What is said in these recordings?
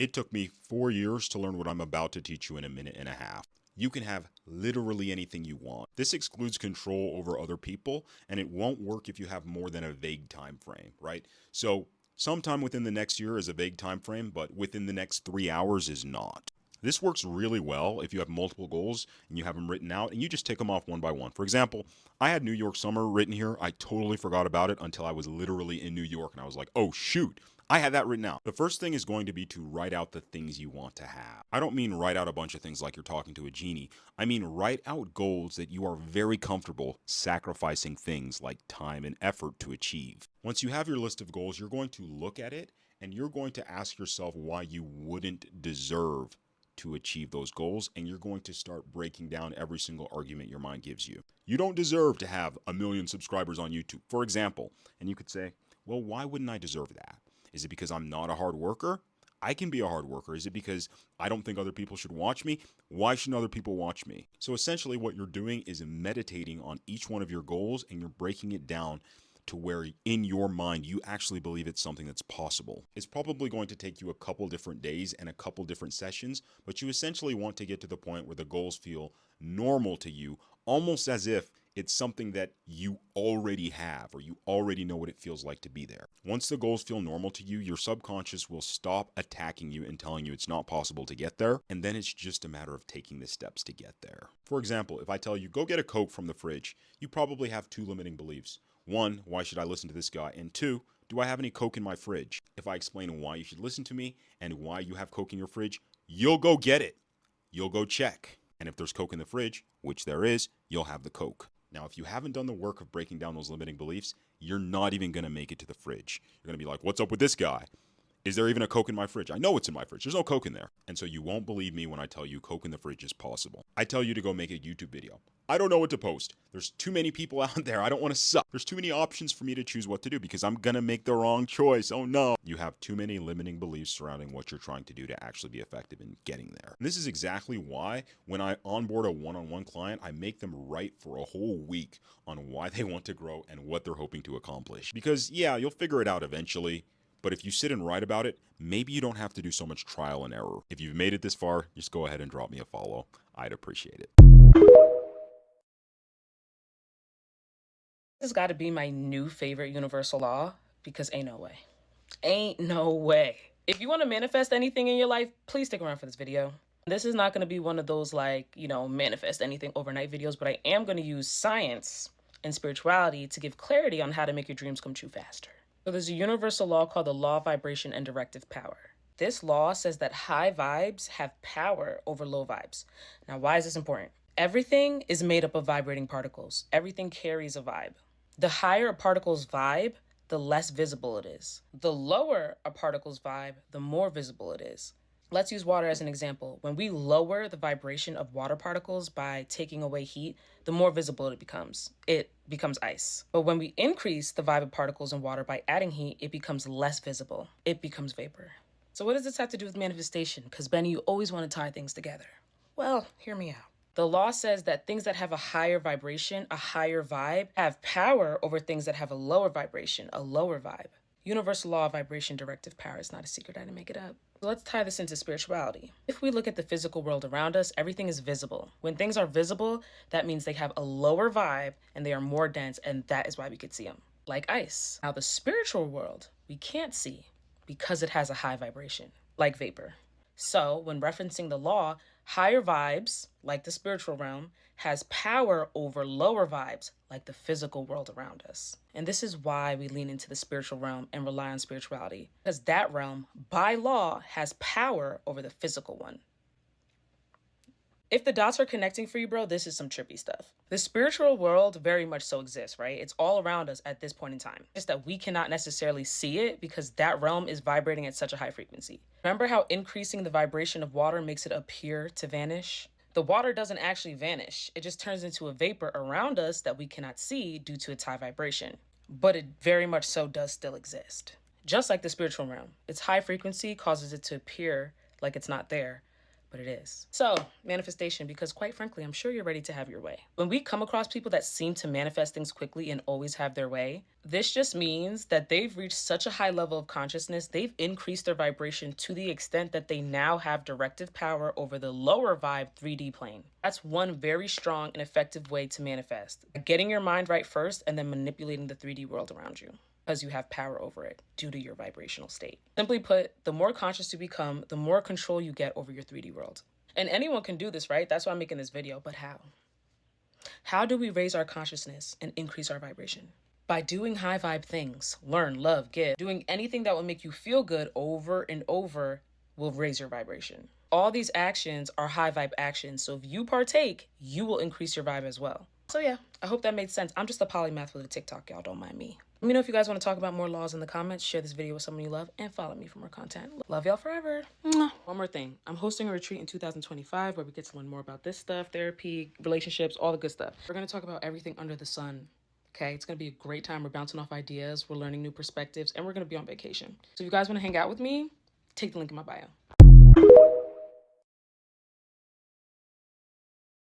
It took me 4 years to learn what I'm about to teach you in a minute and a half. You can have literally anything you want. This excludes control over other people, and it won't work if you have more than a vague time frame, right? So sometime within the next year is a vague time frame, but within the next 3 hours is not. This works really well if you have multiple goals and you have them written out and you just tick them off one by one. For example, I had New York summer written here. I totally forgot about it until I was literally in New York and I was like, oh shoot, I had that written out. The first thing is going to be to write out the things you want to have. I don't mean write out a bunch of things like you're talking to a genie. I mean write out goals that you are very comfortable sacrificing things like time and effort to achieve. Once you have your list of goals, you're going to look at it and you're going to ask yourself why you wouldn't deserve to achieve those goals, and you're going to start breaking down every single argument your mind gives you. You don't deserve to have 1 million subscribers on YouTube, for example. And you could say, well, why wouldn't I deserve that? Is it because I'm not a hard worker? I can be a hard worker. Is it because I don't think other people should watch me? Why shouldn't other people watch me? So essentially what you're doing is meditating on each one of your goals, and you're breaking it down to where in your mind you actually believe it's something that's possible. It's probably going to take you a couple different days and a couple different sessions, but you essentially want to get to the point where the goals feel normal to you, almost as if it's something that you already have or you already know what it feels like to be there. Once the goals feel normal to you, your subconscious will stop attacking you and telling you it's not possible to get there, and then it's just a matter of taking the steps to get there. For example, if I tell you, go get a Coke from the fridge, you probably have two limiting beliefs. One, why should I listen to this guy? And two, do I have any Coke in my fridge? If I explain why you should listen to me and why you have Coke in your fridge, you'll go get it. You'll go check. And if there's Coke in the fridge, which there is, you'll have the Coke. Now, if you haven't done the work of breaking down those limiting beliefs, you're not even going to make it to the fridge. You're going to be like, what's up with this guy? Is there even a Coke in my fridge? I know it's in my fridge. There's no Coke in there. And so you won't believe me when I tell you Coke in the fridge is possible. I tell you to go make a YouTube video. I don't know what to post. There's too many people out there. I don't want to suck. There's too many options for me to choose what to do because I'm going to make the wrong choice. Oh no. You have too many limiting beliefs surrounding what you're trying to do to actually be effective in getting there. And this is exactly why when I onboard a one-on-one client, I make them write for a whole week on why they want to grow and what they're hoping to accomplish. Because yeah, you'll figure it out eventually. But if you sit and write about it, maybe you don't have to do so much trial and error. If you've made it this far, just go ahead and drop me a follow. I'd appreciate it. This has got to be my new favorite universal law because ain't no way. Ain't no way. If you want to manifest anything in your life, please stick around for this video. This is not going to be one of those manifest anything overnight videos, but I am going to use science and spirituality to give clarity on how to make your dreams come true faster. So there's a universal law called the law of vibration and directive power. This law says that high vibes have power over low vibes. Now, why is this important? Everything is made up of vibrating particles. Everything carries a vibe. The higher a particle's vibe, the less visible it is. The lower a particle's vibe, the more visible it is. Let's use water as an example. When we lower the vibration of water particles by taking away heat, the more visible it becomes. It becomes ice. But when we increase the vibe of particles in water by adding heat, it becomes less visible. It becomes vapor. So what does this have to do with manifestation? Because Benny, you always want to tie things together. Well, hear me out. The law says that things that have a higher vibration, a higher vibe, have power over things that have a lower vibration, a lower vibe. Universal law of vibration directive power is not a secret. I didn't make it up. So let's tie this into spirituality. If we look at the physical world around us, everything is visible. When things are visible, that means they have a lower vibe and they are more dense, and that is why we could see them, like ice. Now, the spiritual world, we can't see because it has a high vibration, like vapor. So when referencing the law, higher vibes, like the spiritual realm, has power over lower vibes, like the physical world around us. And this is why we lean into the spiritual realm and rely on spirituality, because that realm, by law, has power over the physical one. If the dots are connecting for you, bro, this is some trippy stuff. The spiritual world very much so exists, right? It's all around us at this point in time. It's that we cannot necessarily see it because that realm is vibrating at such a high frequency. Remember how increasing the vibration of water makes it appear to vanish? The water doesn't actually vanish. It just turns into a vapor around us that we cannot see due to its high vibration. But it very much so does still exist. Just like the spiritual realm, its high frequency causes it to appear like it's not there. but it is. So, manifestation, because quite frankly, I'm sure you're ready to have your way. When we come across people that seem to manifest things quickly and always have their way, this just means that they've reached such a high level of consciousness, they've increased their vibration to the extent that they now have directive power over the lower vibe 3D plane. That's one very strong and effective way to manifest. Getting your mind right first and then manipulating the 3D world around you, because you have power over it due to your vibrational state. Simply put, the more conscious you become, the more control you get over your 3D world. And anyone can do this, right? That's why I'm making this video, but how? How do we raise our consciousness and increase our vibration? By doing high vibe things, learn, love, give. Doing anything that will make you feel good over and over will raise your vibration. All these actions are high vibe actions, so if you partake, you will increase your vibe as well. So yeah, I hope that made sense. I'm just a polymath with a TikTok, y'all, don't mind me. Let me know if you guys want to talk about more laws in the comments, share this video with someone you love, and follow me for more content. Love y'all forever. Mwah. One more thing. I'm hosting a retreat in 2025 where we get to learn more about this stuff, therapy, relationships, all the good stuff. We're going to talk about everything under the sun. Okay, it's going to be a great time. We're bouncing off ideas, we're learning new perspectives, and we're going to be on vacation. So if you guys want to hang out with me, take the link in my bio.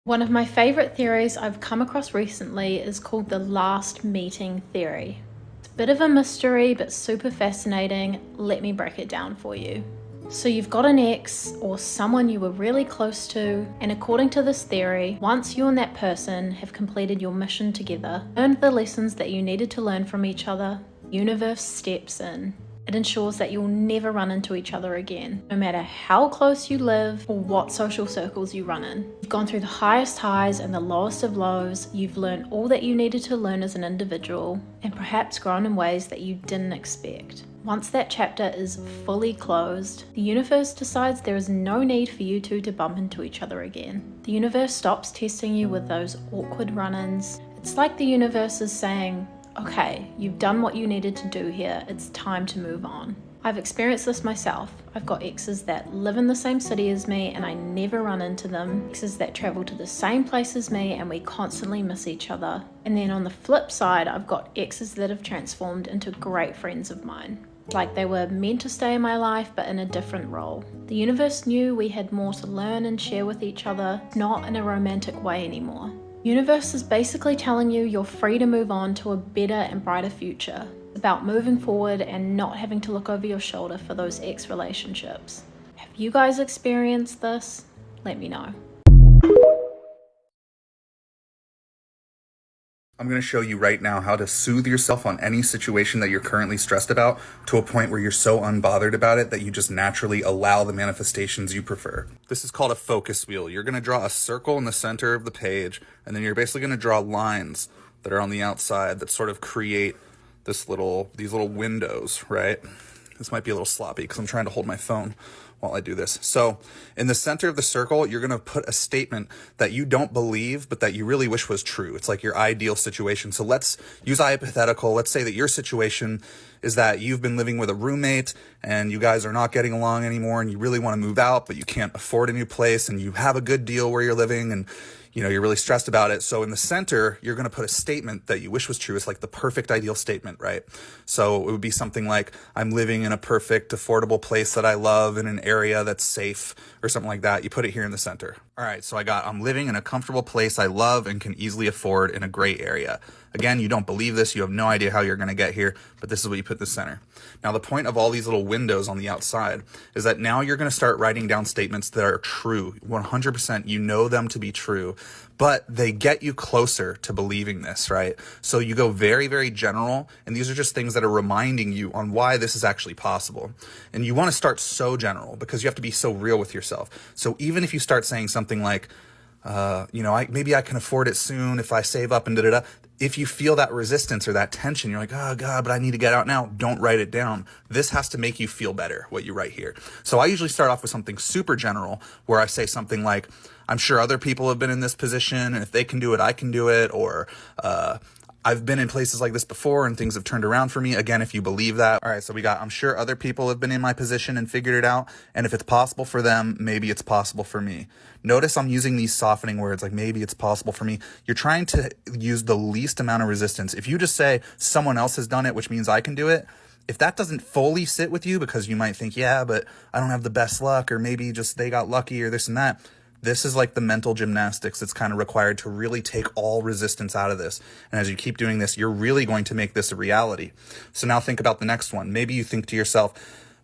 One of my favorite theories I've come across recently is called the last meeting theory. It's a bit of a mystery, but super fascinating. Let me break it down for you. So you've got an ex or someone you were really close to, and according to this theory, once you and that person have completed your mission together, learned the lessons that you needed to learn from each other, the universe steps in. It ensures that you'll never run into each other again, no matter how close you live or what social circles you run in. You've gone through the highest highs and the lowest of lows. You've learned all that you needed to learn as an individual, and perhaps grown in ways that you didn't expect. Once that chapter is fully closed, the universe decides there is no need for you two to bump into each other again. The universe stops testing you with those awkward run-ins. It's like the universe is saying, okay, you've done what you needed to do here, it's time to move on. I've experienced this myself. I've got exes that live in the same city as me and I never run into them. Exes that travel to the same place as me and we constantly miss each other. And then on the flip side, I've got exes that have transformed into great friends of mine. Like they were meant to stay in my life, but in a different role. The universe knew we had more to learn and share with each other, not in a romantic way anymore. Universe is basically telling you you're free to move on to a better and brighter future. It's about moving forward and not having to look over your shoulder for those ex relationships. Have you guys experienced this? Let me know. I'm going to show you right now how to soothe yourself on any situation that you're currently stressed about to a point where you're so unbothered about it that you just naturally allow the manifestations you prefer. This is called a focus wheel. You're going to draw a circle in the center of the page, and then you're basically going to draw lines that are on the outside that sort of create these little windows, right? This might be a little sloppy because I'm trying to hold my phone while I do this. So in the center of the circle, you're going to put a statement that you don't believe, but that you really wish was true. It's like your ideal situation. So let's use a hypothetical. Let's say that your situation is that you've been living with a roommate and you guys are not getting along anymore and you really want to move out, but you can't afford a new place and you have a good deal where you're living and you're really stressed about it. So in the center, you're going to put a statement that you wish was true. It's like the perfect ideal statement, right? So it would be something like, I'm living in a perfect, affordable place that I love in an area that's safe or something like that. You put it here in the center. All right, so I'm living in a comfortable place I love and can easily afford in a great area. Again, you don't believe this. You have no idea how you're going to get here, but this is what you put in the center. Now, the point of all these little windows on the outside is that now you're going to start writing down statements that are true. 100%, you know them to be true, but they get you closer to believing this, right? So you go very, very general, and these are just things that are reminding you on why this is actually possible. And you want to start so general because you have to be so real with yourself. So even if you start saying something like, maybe I can afford it soon if I save up and da-da-da. If you feel that resistance or that tension, you're like, oh God, but I need to get out now. Don't write it down. This has to make you feel better, what you write here. So I usually start off with something super general where I say something like, I'm sure other people have been in this position and if they can do it, I can do it. Or, I've been in places like this before and things have turned around for me. Again, if you believe that. All right, so I'm sure other people have been in my position and figured it out. And if it's possible for them, maybe it's possible for me. Notice I'm using these softening words like maybe it's possible for me. You're trying to use the least amount of resistance. If you just say someone else has done it, which means I can do it, If that doesn't fully sit with you because you might think, yeah, but I don't have the best luck, or maybe just they got lucky or this and that, this is like the mental gymnastics that's kind of required to really take all resistance out of this. And as you keep doing this, you're really going to make this a reality. So now think about the next one. Maybe you think to yourself,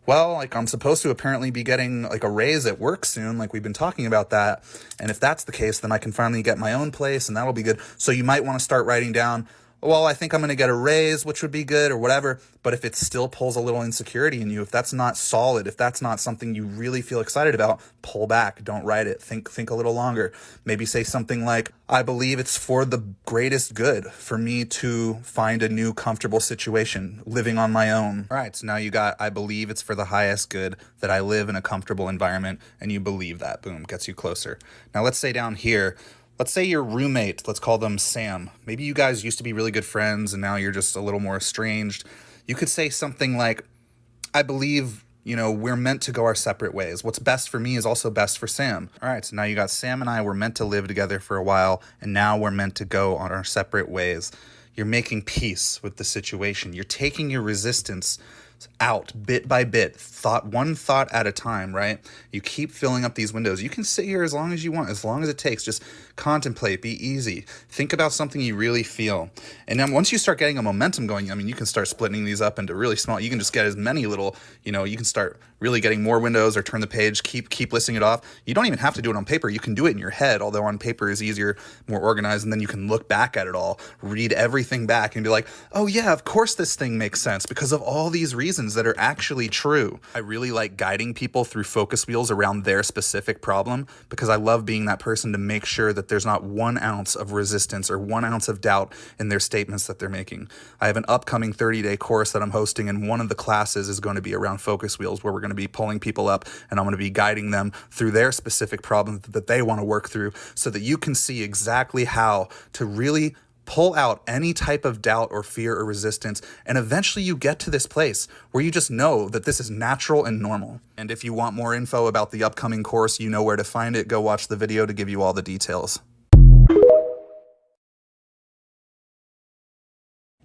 well, like I'm supposed to apparently be getting like a raise at work soon, like we've been talking about that. And if that's the case, then I can finally get my own place and that'll be good. So you might want to start writing down, well, I think I'm going to get a raise, which would be good or whatever. But if it still pulls a little insecurity in you, if that's not solid, if that's not something you really feel excited about, pull back, don't write it. Think a little longer. Maybe say something like, I believe it's for the greatest good for me to find a new comfortable situation living on my own. All right, so now you got, I believe it's for the highest good that I live in a comfortable environment, and you believe that. Boom, gets you closer. Now let's say down here, let's say your roommate, let's call them Sam. Maybe you guys used to be really good friends and now you're just a little more estranged. You could say something like, I believe, we're meant to go our separate ways. What's best for me is also best for Sam. All right, so now you got Sam and I were meant to live together for a while, and now we're meant to go on our separate ways. You're making peace with the situation. You're taking your resistance out bit by bit, one thought at a time, right? You keep filling up these windows. You can sit here as long as you want, as long as it takes. Just contemplate, be easy. Think about something you really feel. And then once you start getting a momentum going, I mean, you can start splitting these up into really small, you can just get as many little, you can start really getting more windows or turn the page, keep listing it off. You don't even have to do it on paper. You can do it in your head, although on paper is easier, more organized, and then you can look back at it all, read everything back and be like, oh yeah, of course this thing makes sense because of all these reasons that are actually true. I really like guiding people through focus wheels around their specific problem because I love being that person to make sure that there's not 1 ounce of resistance or 1 ounce of doubt in their statements that they're making. I have an upcoming 30-day course that I'm hosting, and one of the classes is going to be around focus wheels, where we're going to be pulling people up and I'm going to be guiding them through their specific problems that they want to work through so that you can see exactly how to really pull out any type of doubt or fear or resistance, and eventually you get to this place where you just know that this is natural and normal. And if you want more info about the upcoming course, you know where to find it. Go watch the video to give you all the details.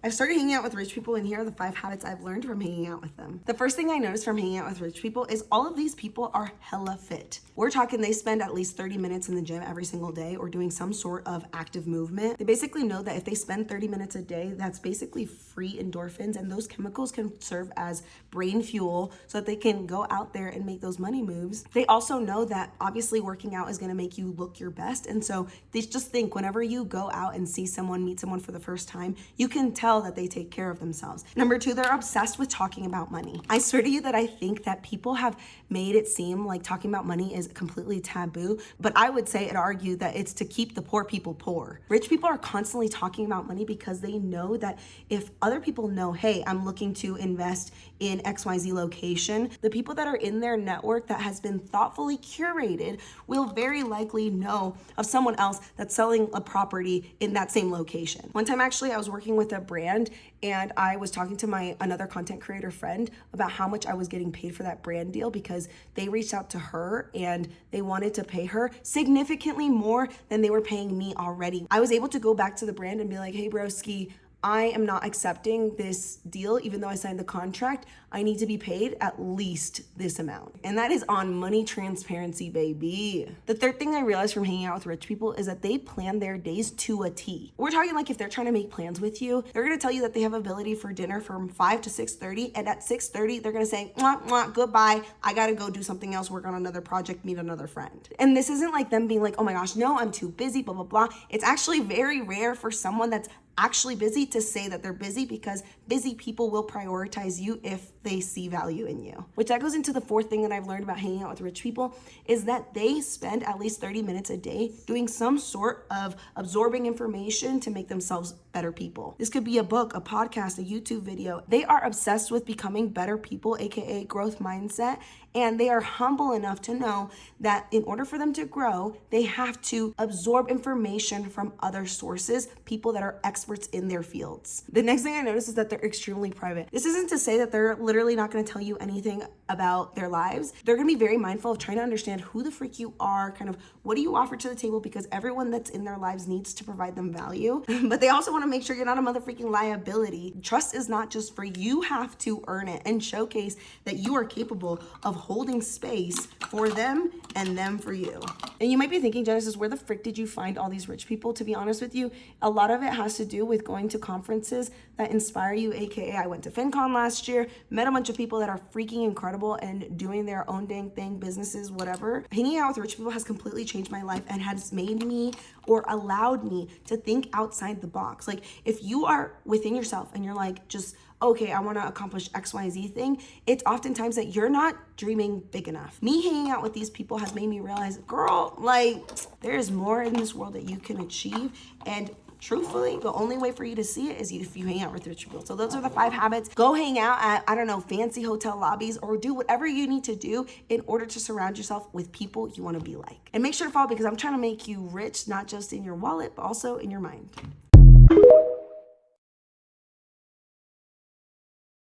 I've started hanging out with rich people, and here are the 5 habits I've learned from hanging out with them. The first thing I noticed from hanging out with rich people is all of these people are hella fit. We're talking they spend at least 30 minutes in the gym every single day or doing some sort of active movement. They basically know that if they spend 30 minutes a day, that's basically free endorphins, and those chemicals can serve as brain fuel so that they can go out there and make those money moves. They also know that obviously working out is going to make you look your best, and so they just think whenever you go out and see someone, meet someone for the first time, you can tell that they take care of themselves. Number 2, they're obsessed with talking about money. I swear to you that I think that people have made it seem like talking about money is completely taboo, but I would say and argue that it's to keep the poor people poor. Rich people are constantly talking about money because they know that if other people know, hey, I'm looking to invest in XYZ location, the people that are in their network that has been thoughtfully curated will very likely know of someone else that's selling a property in that same location. One time actually I was working with a brand and I was talking to another content creator friend about how much I was getting paid for that brand deal because they reached out to her and they wanted to pay her significantly more than they were paying me already. I was able to go back to the brand and be like, hey broski, I am not accepting this deal. Even though I signed the contract, I need to be paid at least this amount. And that is on money transparency, baby. The third thing I realized from hanging out with rich people is that they plan their days to a T. We're talking like if they're trying to make plans with you, they're gonna tell you that they have ability for dinner from 5 to 6:30, and at 6:30, they're gonna say, mwah, mwah, goodbye, I gotta go do something else, work on another project, meet another friend. And this isn't like them being like, oh my gosh, no, I'm too busy, blah, blah, blah. It's actually very rare for someone that's actually busy to say that they're busy, because busy people will prioritize you if they see value in you. Which that goes into the fourth thing that I've learned about hanging out with rich people, is that they spend at least 30 minutes a day doing some sort of absorbing information to make themselves better people. This could be a book, a podcast, a YouTube video. They are obsessed with becoming better people, aka growth mindset, And they are humble enough to know that in order for them to grow, they have to absorb information from other sources, people that are experts in their fields. The next thing I noticed is that they're extremely private. This isn't to say that they're literally not going to tell you anything about their lives. They're going to be very mindful of trying to understand who the freak you are, kind of what do you offer to the table, because everyone that's in their lives needs to provide them value. But they also want to make sure you're not a motherfucking liability. Trust is not just for you. You have to earn it and showcase that you are capable of holding space for them and them for you. And you might be thinking, Genesis, where the frick did you find all these rich people? To be honest with you, a lot of it has to do with going to conferences that inspire you, aka I went to FinCon last year, met a bunch of people that are freaking incredible and doing their own dang thing, businesses, whatever. Hanging out with rich people has completely changed my life and has made me or allowed me to think outside the box. Like if you are within yourself and you're like, just okay, I want to accomplish XYZ thing, it's oftentimes that you're not dreaming big enough. Me hanging out with these people has made me realize, girl, like there is more in this world that you can achieve. And truthfully, the only way for you to see it is if you hang out with rich people. So those are the 5 habits. Go hang out at, I don't know, fancy hotel lobbies, or do whatever you need to do in order to surround yourself with people you want to be like. And make sure to follow, because I'm trying to make you rich, not just in your wallet, but also in your mind.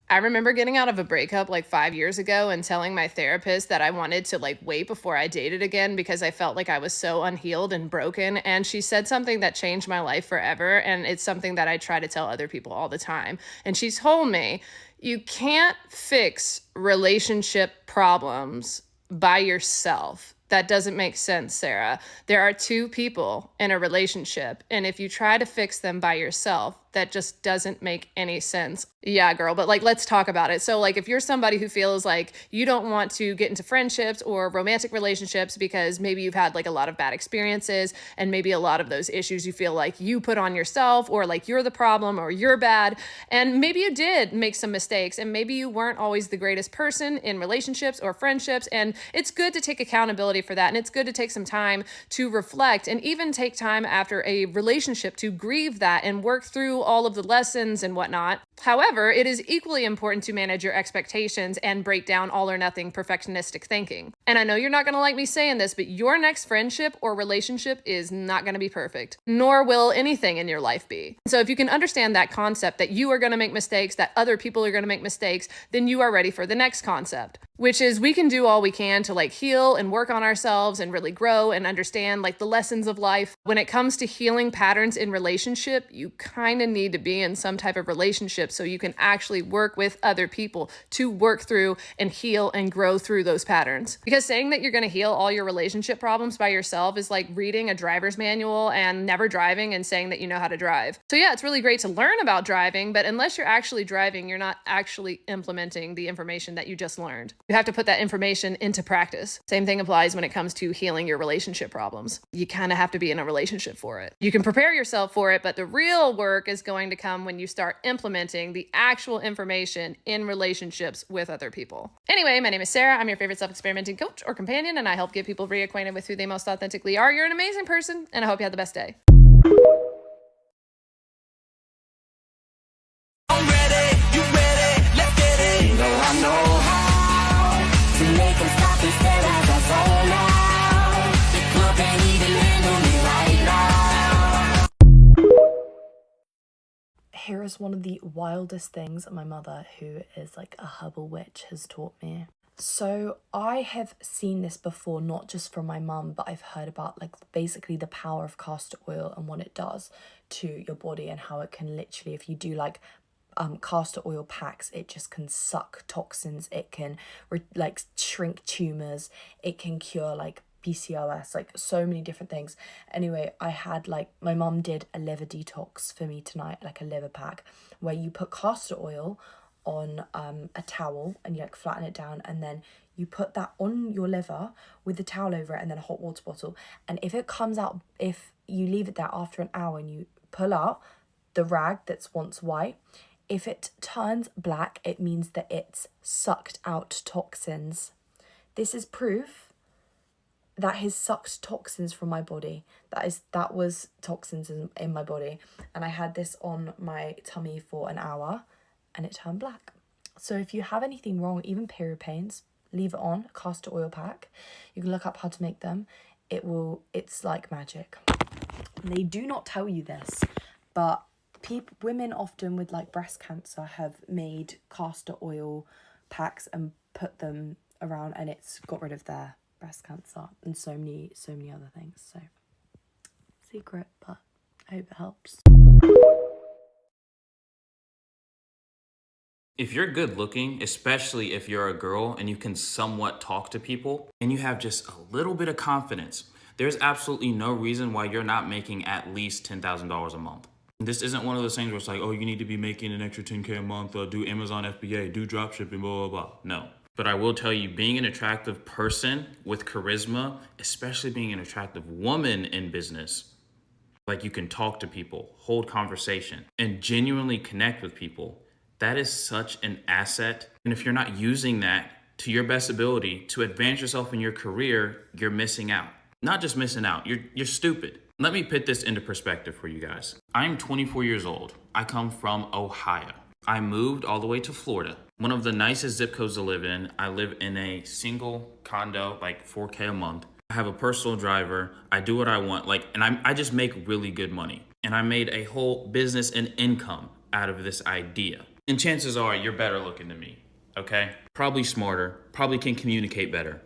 I remember getting out of a breakup like 5 years ago and telling my therapist that I wanted to like wait before I dated again because I felt like I was so unhealed and broken. And she said something that changed my life forever. And it's something that I try to tell other people all the time. And she told me, you can't fix relationship problems by yourself. That doesn't make sense, Sarah. There are 2 people in a relationship, and if you try to fix them by yourself, that just doesn't make any sense. Yeah, girl, but like, let's talk about it. So like, if you're somebody who feels like you don't want to get into friendships or romantic relationships because maybe you've had like a lot of bad experiences, and maybe a lot of those issues you feel like you put on yourself, or like you're the problem or you're bad, and maybe you did make some mistakes, and maybe you weren't always the greatest person in relationships or friendships, and it's good to take accountability for that, and it's good to take some time to reflect and even take time after a relationship to grieve that and work through all of the lessons and whatnot. However, it is equally important to manage your expectations and break down all or nothing perfectionistic thinking. And I know you're not going to like me saying this, but your next friendship or relationship is not going to be perfect, nor will anything in your life be. So if you can understand that concept that you are going to make mistakes, that other people are going to make mistakes, then you are ready for the next concept, which is we can do all we can to like heal and work on ourselves and really grow and understand like the lessons of life. When it comes to healing patterns in relationship, you kind of need to be in some type of relationship so you can actually work with other people to work through and heal and grow through those patterns. Because saying that you're going to heal all your relationship problems by yourself is like reading a driver's manual and never driving and saying that you know how to drive. So yeah, it's really great to learn about driving, but unless you're actually driving, you're not actually implementing the information that you just learned. You have to put that information into practice. Same thing applies when it comes to healing your relationship problems. You kind of have to be in a relationship for it. You can prepare yourself for it, but the real work is going to come when you start implementing the actual information in relationships with other people. Anyway, my name is Sarah. I'm your favorite self-experimenting coach or companion, and I help get people reacquainted with who they most authentically are. You're an amazing person, and I hope you have the best day. I'm ready, you ready, let's get it. You know I know how to make them stop and stare as I zone out. The club can't even handle me right now. Here is one of the wildest things my mother, who is like a herbal witch, has taught me. So I have seen this before, not just from my mum, but I've heard about like basically the power of castor oil and what it does to your body, and how it can literally, if you do like castor oil packs, it just can suck toxins, it can like shrink tumors, it can cure like PCOS, like so many different things. Anyway, I had like, my mum did a liver detox for me tonight, like a liver pack, where you put castor oil on a towel and you like flatten it down, and then you put that on your liver with the towel over it, and then a hot water bottle. And if it comes out, if you leave it there after an hour and you pull out the rag that's once white, if it turns black, it means that it's sucked out toxins. This is proof that has sucked toxins from my body. That was toxins in my body. And I had this on my tummy for an hour and it turned black. So if you have anything wrong, even period pains, leave it on, castor oil pack. You can look up how to make them. It's like magic. They do not tell you this, but women often with like breast cancer have made castor oil packs and put them around, and it's got rid of their breast cancer and so many other things. So secret, but I hope it helps. If you're good looking, especially if you're a girl and you can somewhat talk to people and you have just a little bit of confidence, there's absolutely no reason why you're not making at least $10,000 a month. This isn't one of those things where it's like, oh, you need to be making an extra 10K a month, do Amazon FBA, do dropshipping, blah, blah, blah. No. But I will tell you, being an attractive person with charisma, especially being an attractive woman in business, like you can talk to people, hold conversation, and genuinely connect with people, that is such an asset. And if you're not using that to your best ability to advance yourself in your career, you're missing out. Not just missing out, you're stupid. Let me put this into perspective for you guys. I'm 24 years old. I come from Ohio. I moved all the way to Florida, one of the nicest zip codes to live in. I live in a single condo, like 4K a month. I have a personal driver. I do what I want, and I just make really good money. And I made a whole business and income out of this idea. And chances are you're better looking than me, okay? Probably smarter, probably can communicate better.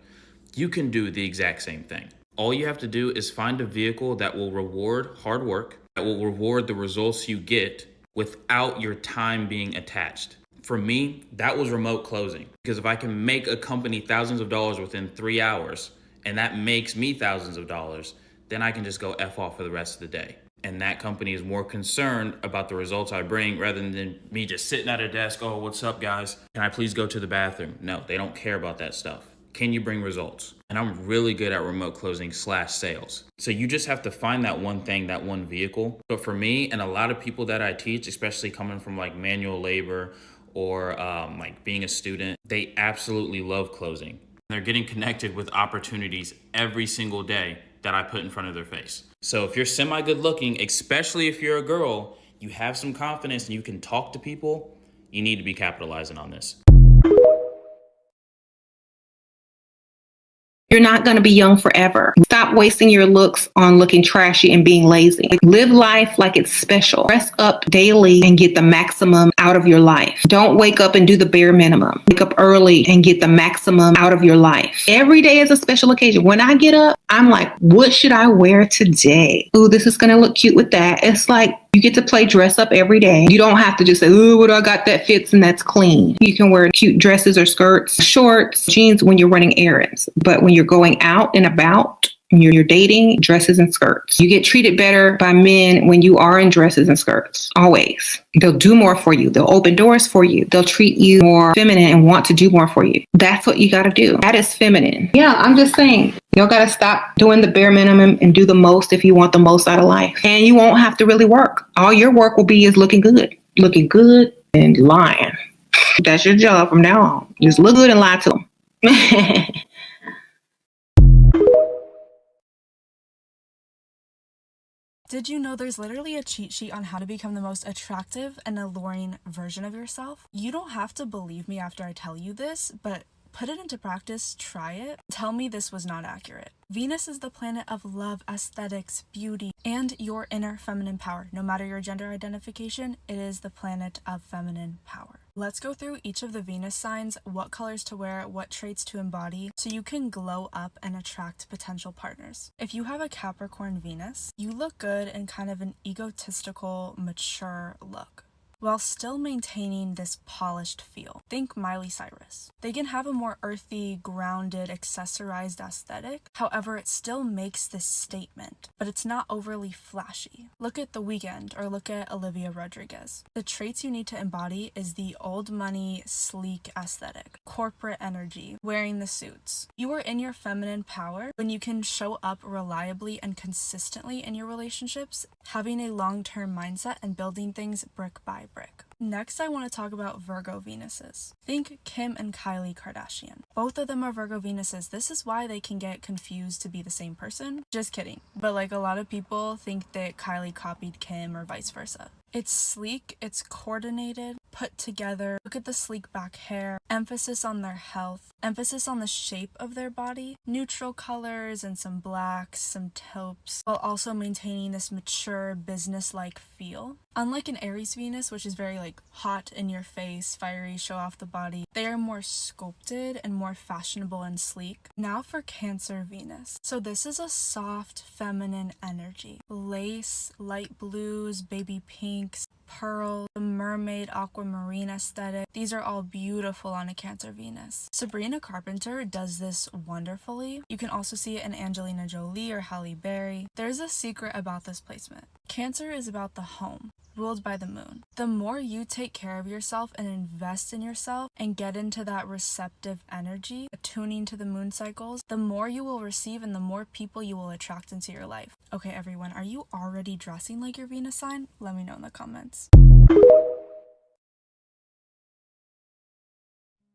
You can do the exact same thing. All you have to do is find a vehicle that will reward hard work, that will reward the results you get without your time being attached. For me, that was remote closing. Because if I can make a company thousands of dollars within 3 hours, and that makes me thousands of dollars, then I can just go F off for the rest of the day. And that company is more concerned about the results I bring rather than me just sitting at a desk, oh, what's up, guys? Can I please go to the bathroom? No, they don't care about that stuff. Can you bring results? And I'm really good at remote closing / sales. So you just have to find that one thing, that one vehicle. But for me and a lot of people that I teach, especially coming from like manual labor or like being a student, they absolutely love closing. They're getting connected with opportunities every single day that I put in front of their face. So if you're semi good looking, especially if you're a girl, you have some confidence and you can talk to people, you need to be capitalizing on this. You're not going to be young forever. Stop wasting your looks on looking trashy and being lazy. Live life like it's special. Dress up daily and get the maximum out of your life. Don't wake up and do the bare minimum. Wake up early and get the maximum out of your life. Every day is a special occasion. When I get up, I'm like, what should I wear today? Ooh, this is going to look cute with that. It's like you get to play dress up every day. You don't have to just say, ooh, what do I got that fits and that's clean. You can wear cute dresses or skirts, shorts, jeans when you're running errands. But when you're going out and about, you're dating, dresses and skirts. You get treated better by men when you are in dresses and skirts. Always. They'll do more for you. They'll open doors for you. They'll treat you more feminine and want to do more for you. That's what you got to do. That is feminine. Yeah, I'm just saying. You got to stop doing the bare minimum and do the most if you want the most out of life. And you won't have to really work. All your work will be is looking good. Looking good and lying. That's your job from now on. Just look good and lie to them. Did you know there's literally a cheat sheet on how to become the most attractive and alluring version of yourself? You don't have to believe me after I tell you this, but put it into practice, try it. Tell me this was not accurate. Venus is the planet of love, aesthetics, beauty, and your inner feminine power. No matter your gender identification, it is the planet of feminine power. Let's go through each of the Venus signs, what colors to wear, what traits to embody, so you can glow up and attract potential partners. If you have a Capricorn Venus, you look good in kind of an egotistical, mature look, while still maintaining this polished feel. Think Miley Cyrus. They can have a more earthy, grounded, accessorized aesthetic. However, it still makes this statement, but it's not overly flashy. Look at The Weeknd or look at Olivia Rodrigo. The traits you need to embody is the old money, sleek aesthetic, corporate energy, wearing the suits. You are in your feminine power when you can show up reliably and consistently in your relationships, having a long-term mindset and building things brick by brick. Next, I want to talk about Virgo Venuses. Think Kim and Kylie Kardashian. Both of them are Virgo Venuses. This is why they can get confused to be the same person. Just kidding. But like a lot of people think that Kylie copied Kim or vice versa. It's sleek, it's coordinated, put together. Look at the sleek back hair, emphasis on their health, emphasis on the shape of their body, neutral colors and some blacks, some taupes, while also maintaining this mature, business-like feel. Unlike an Aries Venus, which is very like hot in your face, fiery, show off the body, they are more sculpted and more fashionable and sleek. Now for Cancer Venus. So this is a soft, feminine energy. Lace, light blues, baby pinks, pearl, the mermaid aquamarine aesthetic. These are all beautiful on a Cancer Venus. Sabrina Carpenter does this wonderfully. You can also see it in Angelina Jolie or Halle Berry. There's a secret about this placement. Cancer is about the home, ruled by the moon. The more you take care of yourself and invest in yourself and get into that receptive energy, attuning to the moon cycles, the more you will receive and the more people you will attract into your life. Okay, everyone, are you already dressing like your Venus sign? Let me know in the comments.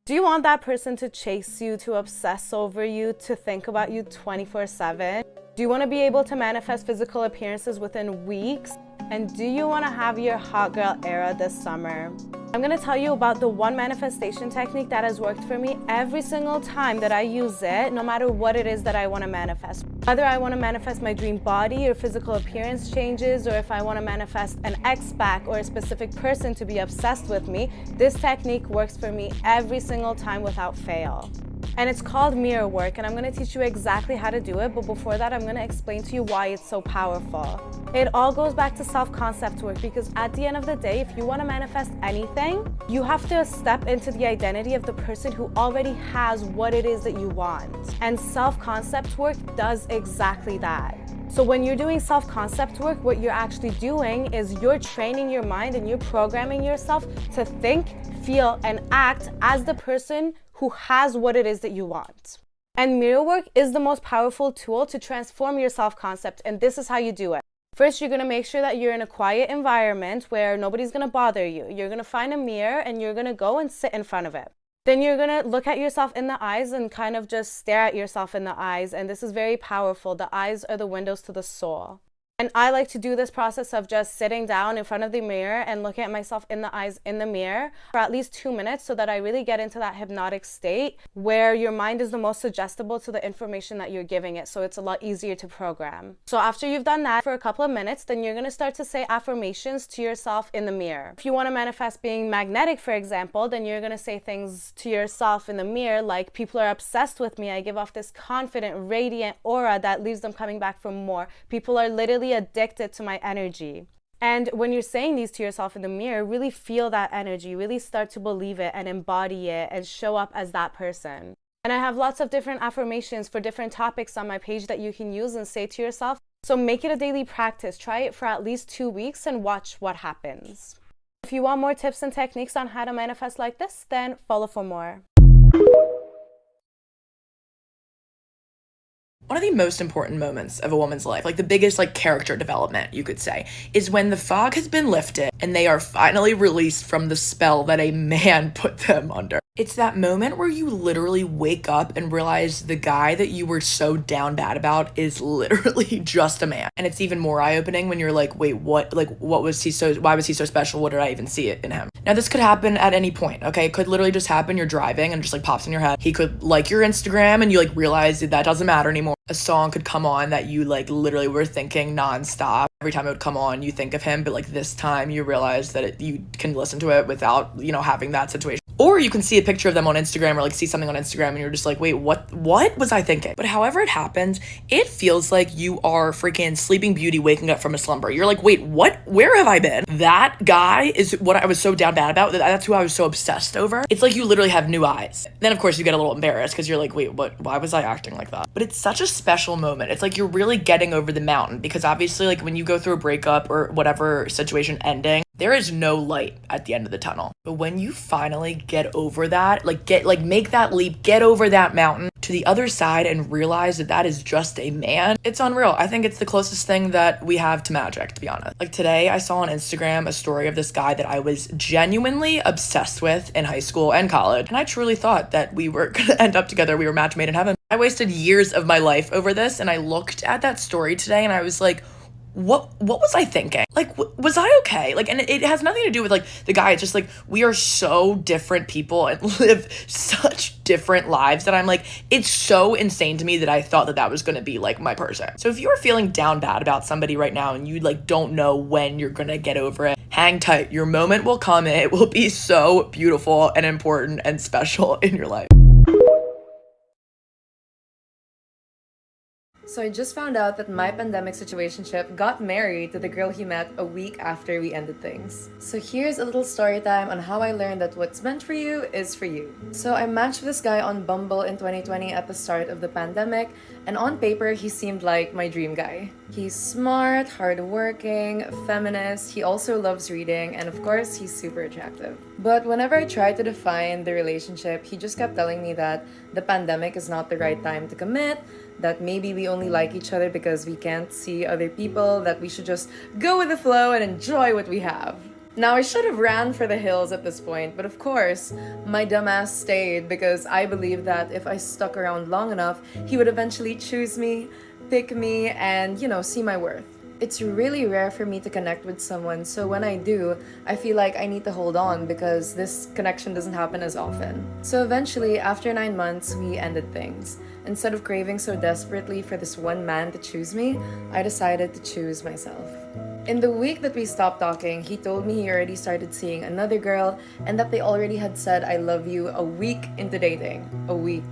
Do you want that person to chase you, to obsess over you, to think about you 24/7? Do you want to be able to manifest physical appearances within weeks? And do you want to have your hot girl era this summer? I'm going to tell you about the one manifestation technique that has worked for me every single time that I use it, no matter what it is that I want to manifest. Whether I want to manifest my dream body or physical appearance changes, or if I want to manifest an ex back or a specific person to be obsessed with me, this technique works for me every single time without fail. And it's called mirror work, and I'm going to teach you exactly how to do it, but before that I'm going to explain to you why it's so powerful. It all goes back to self-concept work, because at the end of the day, if you want to manifest anything, you have to step into the identity of the person who already has what it is that you want. And self-concept work does exactly that. So when you're doing self-concept work, what you're actually doing is you're training your mind and you're programming yourself to think, feel, and act as the person who has what it is that you want. And mirror work is the most powerful tool to transform your self-concept, and this is how you do it. First, you're gonna make sure that you're in a quiet environment where nobody's gonna bother you. You're gonna find a mirror and you're gonna go and sit in front of it. Then you're gonna look at yourself in the eyes and kind of just stare at yourself in the eyes, and this is very powerful. The eyes are the windows to the soul. And I like to do this process of just sitting down in front of the mirror and looking at myself in the eyes in the mirror for at least 2 minutes, so that I really get into that hypnotic state where your mind is the most suggestible to the information that you're giving it, so it's a lot easier to program. So after you've done that for a couple of minutes, then you're going to start to say affirmations to yourself in the mirror. If you want to manifest being magnetic, for example, then you're going to say things to yourself in the mirror like, people are obsessed with me, I give off this confident, radiant aura that leaves them coming back for more. People are literally addicted to my energy. And when you're saying these to yourself in the mirror, really feel that energy, really start to believe it and embody it and show up as that person. And I have lots of different affirmations for different topics on my page that you can use and say to yourself. So make it a daily practice. Try it for at least 2 weeks and watch what happens. If you want more tips and techniques on how to manifest like this, then follow for more. One of the most important moments of a woman's life, like the biggest character development, you could say, is when the fog has been lifted and they are finally released from the spell that a man put them under. It's that moment where you literally wake up and realize the guy that you were so down bad about is literally just a man. And it's even more eye-opening when you're like, wait, what? Why was he so special? What did I even see it in him? Now, this could happen at any point, okay? It could literally just happen. You're driving and just pops in your head. He could like your Instagram and you realize that doesn't matter anymore. A song could come on that you literally were thinking nonstop. Every time it would come on, you think of him, but this time you realize that you can listen to it without, having that situation. Or you can see a picture of them on Instagram or see something on Instagram and you're just like, wait, what was I thinking? But however it happens, it feels like you are freaking Sleeping Beauty waking up from a slumber. You're like, wait, what? Where have I been? That guy is what I was so down bad about. That's who I was so obsessed over. It's like you literally have new eyes. Then of course you get a little embarrassed because you're like, wait, what? Why was I acting like that? But it's such a special moment. It's like you're really getting over the mountain, because obviously when you go through a breakup or whatever situation ending, there is no light at the end of the tunnel. But when you finally get over that, make that leap, get over that mountain to the other side and realize that is just a man, it's unreal. I think it's the closest thing that we have to magic, to be honest. Today, I saw on Instagram a story of this guy that I was genuinely obsessed with in high school and college. And I truly thought that we were gonna end up together. We were match made in heaven. I wasted years of my life over this, and I looked at that story today and I was like, what was I thinking? Like, was I okay? Like, and it has nothing to do with like the guy. It's just like we are so different people and live such different lives that I'm like, it's so insane to me that I thought that was going to be like my person. So if you're feeling down bad about somebody right now and you like don't know when you're going to get over it, hang tight. Your moment will come and it will be so beautiful and important and special in your life. So I just found out that my pandemic situationship got married to the girl he met a week after we ended things. So here's a little story time on how I learned that what's meant for you is for you. So I matched with this guy on Bumble in 2020 at the start of the pandemic, and on paper he seemed like my dream guy. He's smart, hardworking, feminist, he also loves reading, and of course he's super attractive. But whenever I tried to define the relationship, he just kept telling me that the pandemic is not the right time to commit, that maybe we only like each other because we can't see other people, that we should just go with the flow and enjoy what we have. Now, I should have ran for the hills at this point, but of course, my dumbass stayed because I believed that if I stuck around long enough, he would eventually choose me, pick me, and, see my worth. It's really rare for me to connect with someone, so when I do, I feel like I need to hold on because this connection doesn't happen as often. So eventually, after 9 months, we ended things. Instead of craving so desperately for this one man to choose me, I decided to choose myself. In the week that we stopped talking, he told me he already started seeing another girl and that they already had said I love you a week into dating. A week.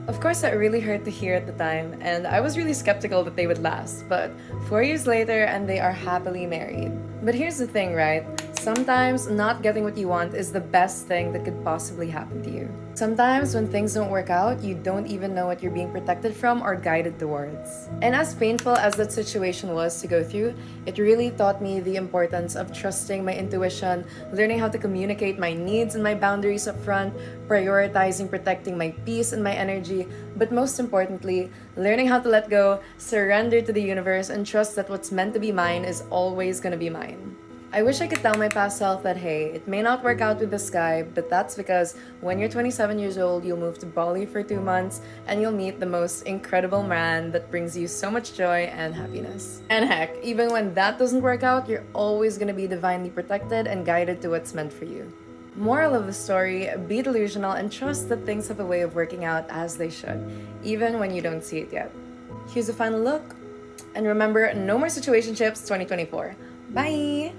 Of course, that really hurt to hear at the time, and I was really skeptical that they would last, but 4 years later and they are happily married. But here's the thing, right? Sometimes not getting what you want is the best thing that could possibly happen to you. Sometimes when things don't work out, you don't even know what you're being protected from or guided towards. And as painful as that situation was to go through, it really taught me the importance of trusting my intuition, learning how to communicate my needs and my boundaries up front, prioritizing protecting my peace and my energy, but most importantly, learning how to let go, surrender to the universe, and trust that what's meant to be mine is always gonna be mine. I wish I could tell my past self that, hey, it may not work out with this guy, but that's because when you're 27 years old, you'll move to Bali for 2 months and you'll meet the most incredible man that brings you so much joy and happiness. And heck, even when that doesn't work out, you're always gonna be divinely protected and guided to what's meant for you. Moral of the story, be delusional and trust that things have a way of working out as they should, even when you don't see it yet. Here's a final look. And remember, no more situationships 2024. Bye!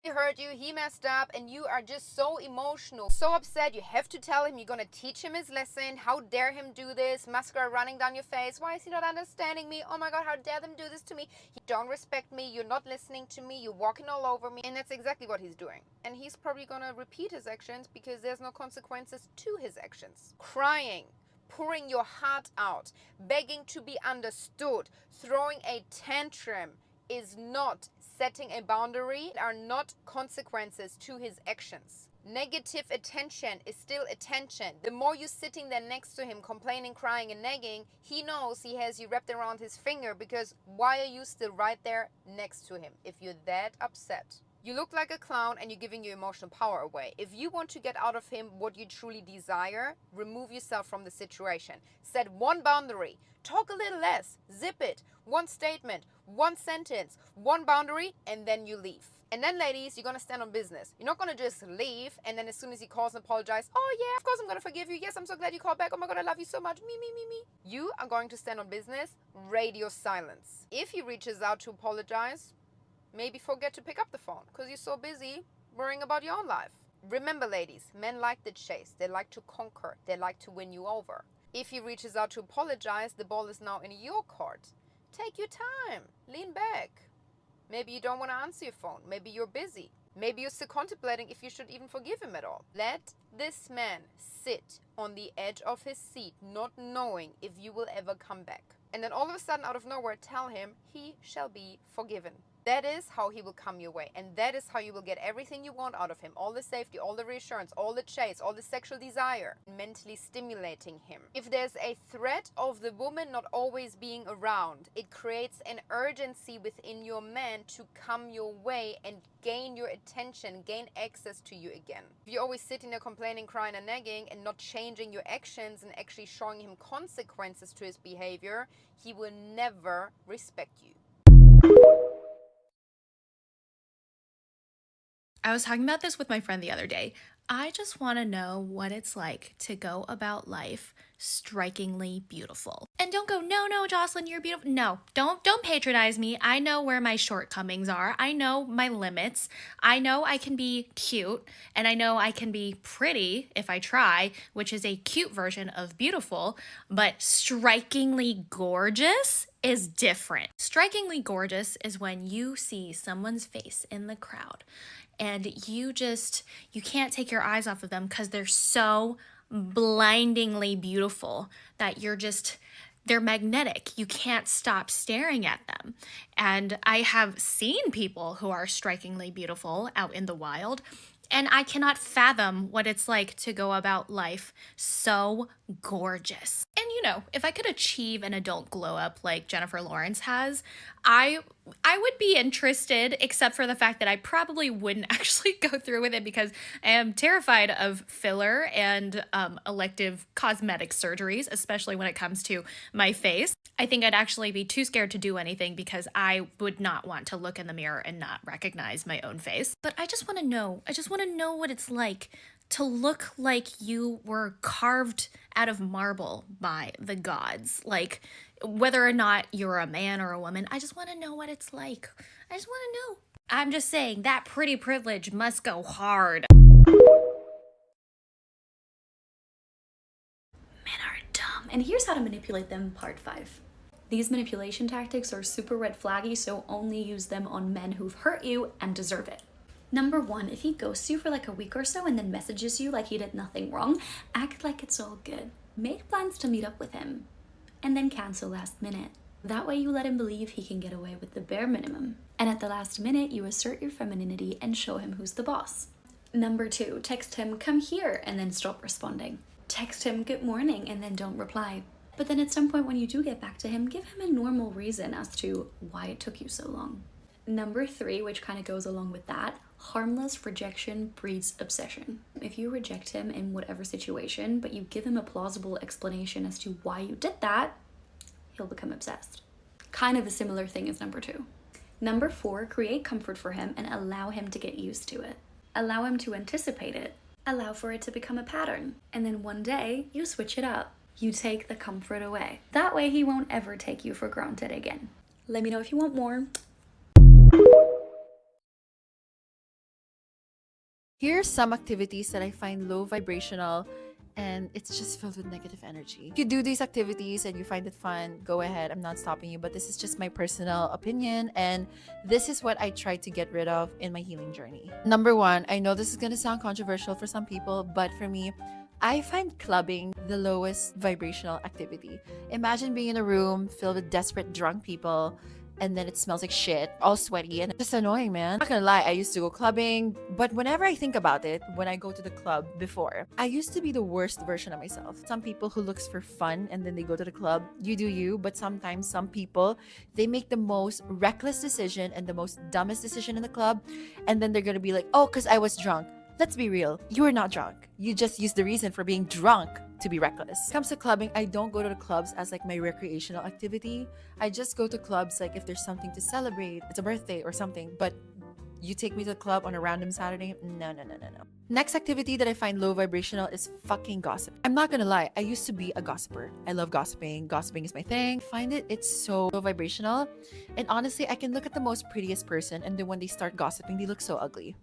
He hurt you, he messed up, and you are just so emotional, so upset. You have to tell him you're gonna teach him his lesson. How dare him do this? Mascara running down your face. Why is he not understanding me? Oh my god, how dare them do this to me? You don't respect me, you're not listening to me, you're walking all over me. And that's exactly what he's doing. And he's probably gonna repeat his actions because there's no consequences to his actions. Crying, pouring your heart out, begging to be understood, throwing a tantrum is not setting a boundary, are not consequences to his actions. Negative attention is still attention. The more you're sitting there next to him complaining, crying and nagging, he knows he has you wrapped around his finger, because why are you still right there next to him if you're that upset? You look like a clown and you're giving your emotional power away. If you want to get out of him what you truly desire, remove yourself from the situation. Set one boundary. Talk a little less. Zip it. One statement, one sentence, one boundary, and then you leave. And then, ladies, you're going to stand on business. You're not going to just leave, and then as soon as he calls and apologizes, oh yeah, of course I'm going to forgive you. Yes, I'm so glad you called back. Oh my god, I love you so much. Me. You are going to stand on business, radio silence. If he reaches out to apologize, maybe forget to pick up the phone because you're so busy worrying about your own life. Remember, ladies, men like the chase. They like to conquer. They like to win you over. If he reaches out to apologize, the ball is now in your court. Take your time. Lean back. Maybe you don't want to answer your phone. Maybe you're busy. Maybe you're still contemplating if you should even forgive him at all. Let this man sit on the edge of his seat, not knowing if you will ever come back. And then all of a sudden, out of nowhere, tell him he shall be forgiven. That is how he will come your way, and that is how you will get everything you want out of him. All the safety, all the reassurance, all the chase, all the sexual desire. Mentally stimulating him. If there's a threat of the woman not always being around, it creates an urgency within your man to come your way and gain your attention, gain access to you again. If you're always sitting there complaining, crying and nagging and not changing your actions and actually showing him consequences to his behavior, he will never respect you. I was talking about this with my friend the other day. I just want to know what it's like to go about life strikingly beautiful. And don't go, no, Jocelyn, you're beautiful. No, don't patronize me. I know where my shortcomings are. I know my limits. I know I can be cute, and I know I can be pretty if I try, which is a cute version of beautiful, but strikingly gorgeous is different. Strikingly gorgeous is when you see someone's face in the crowd and you can't take your eyes off of them because they're so blindingly beautiful that they're magnetic. You can't stop staring at them. And I have seen people who are strikingly beautiful out in the wild, and I cannot fathom what it's like to go about life so gorgeous. And if I could achieve an adult glow up like Jennifer Lawrence has, I would be interested, except for the fact that I probably wouldn't actually go through with it because I am terrified of filler and elective cosmetic surgeries, especially when it comes to my face. I think I'd actually be too scared to do anything because I would not want to look in the mirror and not recognize my own face. But I just want to know. I just want to know what it's like to look like you were carved out of marble by the gods. Like, whether or not you're a man or a woman, I just want to know what it's like. I just want to know. I'm just saying, that pretty privilege must go hard. Men are dumb. And here's how to manipulate them, part 5. These manipulation tactics are super red flaggy, so only use them on men who've hurt you and deserve it. Number 1, if he ghosts you for like a week or so and then messages you like he did nothing wrong, act like it's all good. Make plans to meet up with him, and then cancel last minute. That way you let him believe he can get away with the bare minimum. And at the last minute, you assert your femininity and show him who's the boss. Number 2, text him, come here, and then stop responding. Text him, good morning, and then don't reply. But then at some point when you do get back to him, give him a normal reason as to why it took you so long. Number 3, which kind of goes along with that, harmless rejection breeds obsession. If you reject him in whatever situation, but you give him a plausible explanation as to why you did that, he'll become obsessed. Kind of a similar thing as number 2. Number 4, create comfort for him and allow him to get used to it. Allow him to anticipate it. Allow for it to become a pattern. And then one day, you switch it up. You take the comfort away. That way he won't ever take you for granted again. Let me know if you want more. Here's some activities that I find low vibrational and it's just filled with negative energy. If you do these activities and you find it fun, go ahead. I'm not stopping you, but this is just my personal opinion and this is what I try to get rid of in my healing journey. Number 1, I know this is going to sound controversial for some people, but for me, I find clubbing the lowest vibrational activity. Imagine being in a room filled with desperate drunk people and then it smells like shit, all sweaty, and it's just annoying, man. I'm not gonna lie, I used to go clubbing, but whenever I think about it, when I go to the club before, I used to be the worst version of myself. Some people who looks for fun and then they go to the club, you do you, but sometimes some people, they make the most reckless decision and the most dumbest decision in the club, and then they're gonna be like, oh, because I was drunk. Let's be real, you are not drunk. You just used the reason for being drunk to be reckless. When it comes to clubbing, I don't go to the clubs as like my recreational activity. I just go to clubs like if there's something to celebrate, it's a birthday or something, but you take me to the club on a random Saturday? No. Next activity that I find low vibrational is fucking gossip. I'm not gonna lie, I used to be a gossiper. I love gossiping. Gossiping is my thing. I find it's so low vibrational. And honestly, I can look at the most prettiest person and then when they start gossiping, they look so ugly.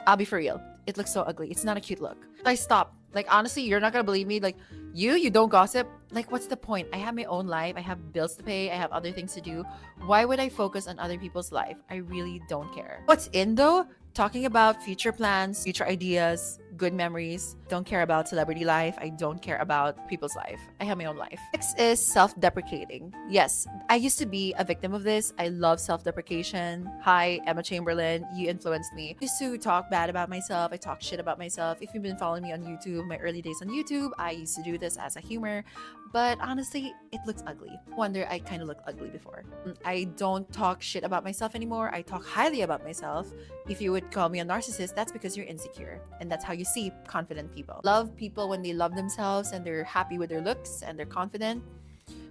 I'll be for real. It looks so ugly. It's not a cute look. I stop. Like, honestly, you're not gonna believe me. Like, you don't gossip. Like, what's the point? I have my own life. I have bills to pay. I have other things to do. Why would I focus on other people's life? I really don't care. What's in though? Talking about future plans, future ideas, good memories. Don't care about celebrity life. I don't care about people's life. I have my own life. Next is self-deprecating. Yes, I used to be a victim of this. I love self-deprecation. Hi, Emma Chamberlain. You influenced me. I used to talk bad about myself. I talk shit about myself. If you've been following me on YouTube, my early days on YouTube, I used to do this as a humor. But honestly, it looks ugly. Wonder I kind of looked ugly before. I don't talk shit about myself anymore. I talk highly about myself. If you would call me a narcissist, that's because you're insecure. And that's how you see confident people. Love people when they love themselves and they're happy with their looks and they're confident.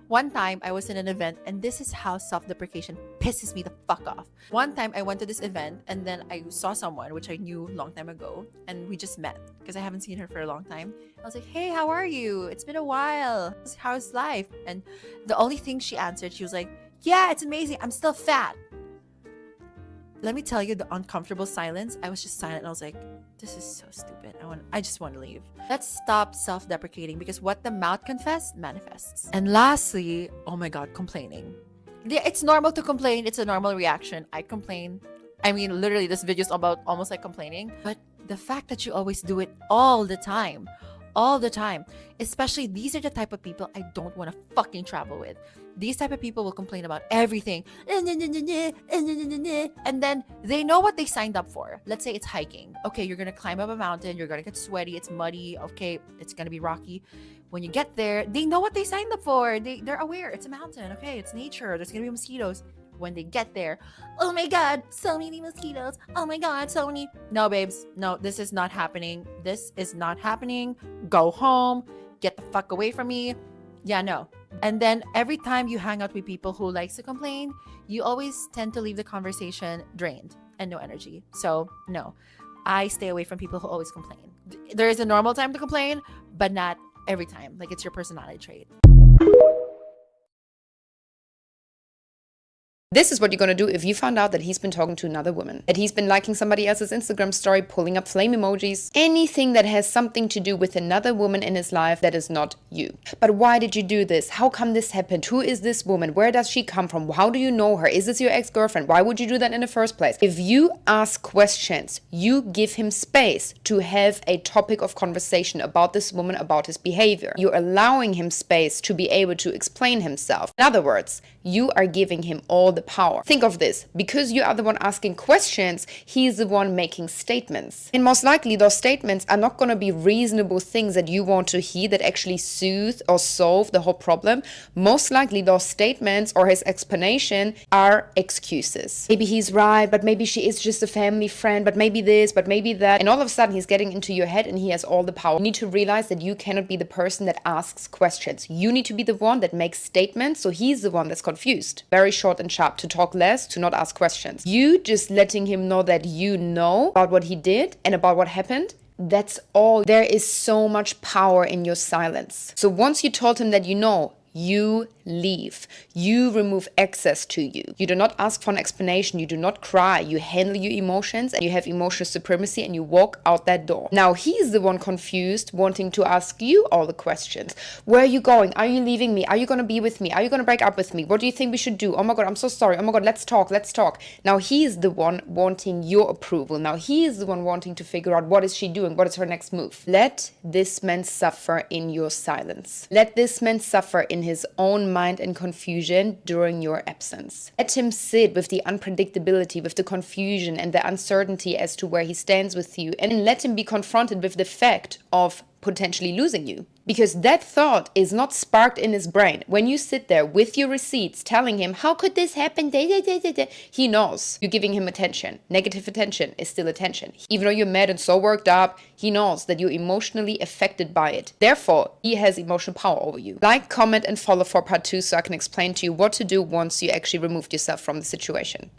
One time I was in an event, and this is how self-deprecation pisses me the fuck off. One time I went to this event and then I saw someone which I knew a long time ago, and we just met because I haven't seen her for a long time. I was like, hey, how are you? It's been a while. How's life? And the only thing she answered, she was like, yeah, it's amazing. I'm still fat. Let me tell you the uncomfortable silence. I was just silent and I was like, this is so stupid. I just want to leave. Let's stop self-deprecating, because what the mouth confesses manifests. And lastly, oh my God, complaining. Yeah, it's normal to complain. It's a normal reaction. I complain. I mean, literally, this video is about almost like complaining. But the fact that you always do it all the time, especially these are the type of people I don't want to fucking travel with. These type of people will complain about everything. And then they know what they signed up for. Let's say it's hiking. Okay, you're going to climb up a mountain. You're going to get sweaty. It's muddy. Okay, it's going to be rocky. When you get there, they know what they signed up for. They're aware. It's a mountain. Okay, it's nature. There's going to be mosquitoes. When they get there, oh my God, so many mosquitoes. Oh my God, so many. No, babes. No, this is not happening. This is not happening. Go home. Get the fuck away from me. Yeah, no. And then every time you hang out with people who likes to complain, you always tend to leave the conversation drained and no energy. So no, I stay away from people who always complain. There is a normal time to complain, but not every time. Like, it's your personality trait. This is what you're gonna do if you found out that he's been talking to another woman, that he's been liking somebody else's Instagram story, pulling up flame emojis, anything that has something to do with another woman in his life that is not you. But why did you do this? How come this happened? Who is this woman? Where does she come from? How do you know her? Is this your ex-girlfriend? Why would you do that in the first place? If you ask questions, you give him space to have a topic of conversation about this woman, about his behavior. You're allowing him space to be able to explain himself. In other words, you are giving him all the power. Think of this. Because you are the one asking questions, he's the one making statements. And most likely those statements are not going to be reasonable things that you want to hear that actually soothe or solve the whole problem. Most likely those statements or his explanation are excuses. Maybe he's right, but maybe she is just a family friend, but maybe this, but maybe that. And all of a sudden he's getting into your head and he has all the power. You need to realize that you cannot be the person that asks questions. You need to be the one that makes statements, so he's the one that's confused. Very short and sharp. To talk less, to not ask questions. You just letting him know that you know about what he did and about what happened. That's all. There is so much power in your silence. So once you told him that you know, you leave. You remove access to you. You do not ask for an explanation. You do not cry. You handle your emotions and you have emotional supremacy and you walk out that door. Now he's the one confused, wanting to ask you all the questions. Where are you going? Are you leaving me? Are you going to be with me? Are you going to break up with me? What do you think we should do? Oh my God, I'm so sorry. Oh my God, let's talk. Let's talk. Now he's the one wanting your approval. Now he is the one wanting to figure out what is she doing? What is her next move? Let this man suffer in your silence. Let this man suffer in his own mind and confusion during your absence. Let him sit with the unpredictability, with the confusion and the uncertainty as to where he stands with you, and let him be confronted with the fact of potentially losing you. Because that thought is not sparked in his brain. When you sit there with your receipts telling him, how could this happen? He knows you're giving him attention. Negative attention is still attention. Even though you're mad and so worked up, he knows that you're emotionally affected by it. Therefore, he has emotional power over you. Like, comment, and follow for part 2 so I can explain to you what to do once you actually removed yourself from the situation.